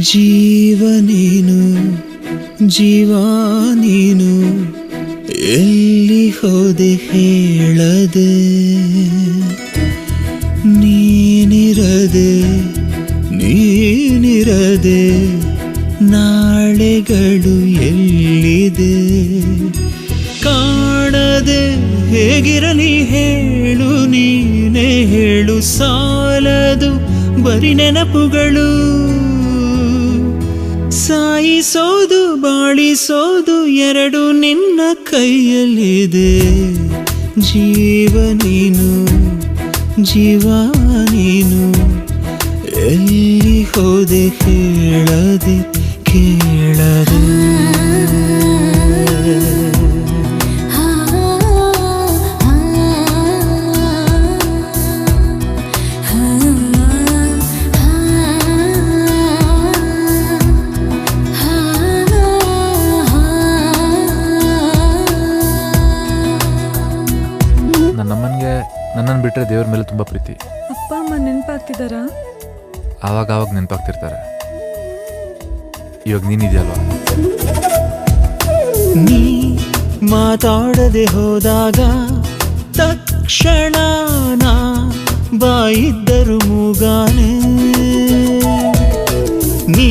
ಜೀವ ನೀನು ಜೀವ ನೀನು ಎಲ್ಲಿ ಹೋದೆ ಹೇಳದೆ ನೀನಿರದೆ ನೀನಿರದೆ ನಾಳೆಗಳು ಎಲ್ಲಿದೆ ಕಾಣದೆ ಹೇಗಿರಲಿ ಹೇಳು ನೀನೇ ಹೇಳು ಸಾಲದು ಬರಿ ನೆನಪುಗಳು ಸಾಯಿಸೋದು ಬಾಳಿಸೋದು ಎರಡು ನಿನ್ನ ಕೈಯಲ್ಲಿದೆ ಜೀವ ನೀನು ಜೀವ ನೀನು ಎಲ್ಲಿ ಹೋದೆ ಹೇಳದೆ ಕೇಳದೆ ನನ್ನಮ್ಮನಿಗೆ ನನ್ನನ್ನು ಬಿಟ್ಟರೆ ದೇವ್ರ ಮೇಲೆ ತುಂಬ ಪ್ರೀತಿ. ಅಪ್ಪ ಅಮ್ಮ ನೆನಪಾಗ್ತಿದ್ದಾರಾ? ಆವಾಗ ನೆನಪಾಗ್ತಿರ್ತಾರೆ. ಇವಾಗ ನೀನಿದೆಯಲ್ವಾ? ನೀ ಮಾತಾಡದೆ ಹೋದಾಗ ತಕ್ಷಣ ನಾ ಬಾಯಿದ್ದರು ಮೂಗಾನೆ ನೀ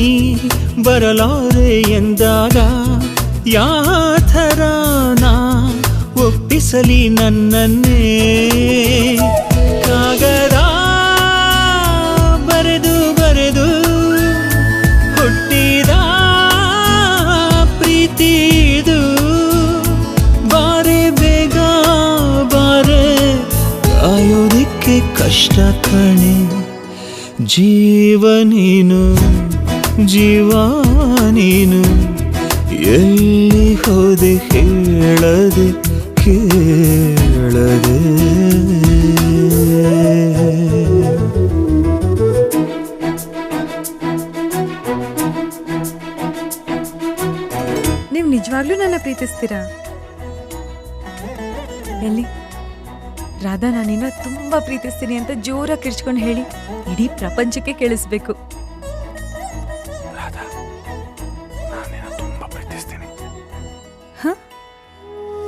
ಬರಲಾರೆ ಎಂದಾಗ ಯಾಥರ ನಾ ಒಪ್ಪಿಸಲಿ ನನ್ನನ್ನೇ ಕಾಗದ ಬರೆದು ಬರೆದು ಹುಟ್ಟಿದ ಪ್ರೀತಿದು ಬಾರೆ ಬೇಗ ಬಾರೆ ಕಾಯೋದಿಕ್ಕೆ ಕಷ್ಟ ಕಣೆ ಜೀವ ನೀನು ಜೀವ ನೀನು ಎಲ್ಲಿ ಹೋದೆ ಹೇಳದೆ ಕೇಳದೆ ನೀವು ನಿಜವಾಗ್ಲೂ ನನ್ನ ಪ್ರೀತಿಸ್ತೀರಾ? ಎಲ್ಲಿ ರಾಧಾ ನಾನಿನ್ನ ತುಂಬಾ ಪ್ರೀತಿಸ್ತೀನಿ ಅಂತ ಜೋರಾಗಿ ಕಿರ್ಚ್ಕೊಂಡು ಹೇಳಿ, ಇಡೀ ಪ್ರಪಂಚಕ್ಕೆ ಕೇಳಿಸ್ಬೇಕು.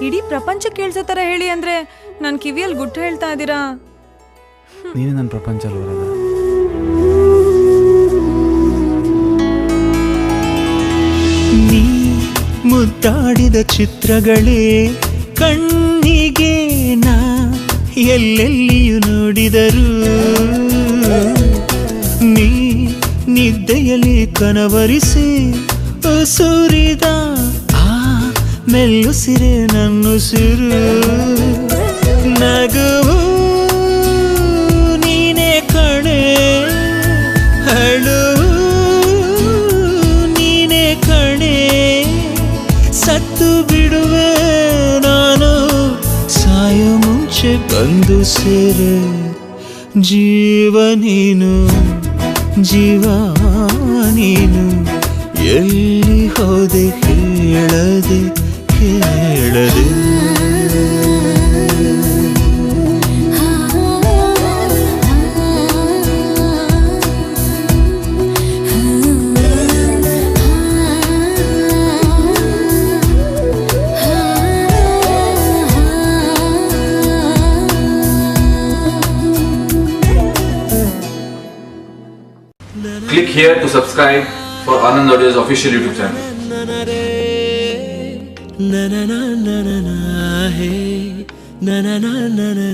ಇಡೀ ಪ್ರಪಂಚ ಕೇಳಿಸೋ ತರ ಹೇಳಿ ಅಂದ್ರೆ ನಾನು ಕಿವಿಯಲ್ಲಿ ಗುಟ್ಟು ಹೇಳ್ತಾ ಇದ್ದೀರಾ? ನೀನು ನನ್ನ ಪ್ರಪಂಚ ಅಲ್ವ? ನೀ ಮುದ್ದಾಡಿದ ಚಿತ್ರಗಳೇ ಕಣ್ಣಿಗೆ ನಾ ಎಲ್ಲೆಲ್ಲಿಯೂ ನೋಡಿದರು ನೀ ನಿದ್ದೆಯಲ್ಲಿ ಕನವರಿಸಿ ಸುರಿದ ಮೆಲ್ಲುಸಿರೆ ನನ್ನುಸಿರು ನಗುವು ನೀನೇ ಕಣೆ ಅಳುವು ನೀನೇ ಕಣೆ ಸತ್ತು ಬಿಡುವೆ ನಾನು ಸಾಯೋ ಮುಂಚೆ ಬಂದು ಸೇರೆ ಜೀವ ನೀನು ಜೀವ ನೀನು ಎಲ್ಲಿ ಹೋದೆ ಹೇಳದೆ ಕೇಳದೆ Click here to subscribe for Anand Audio's official YouTube channel. na na na na na na hey na na na na na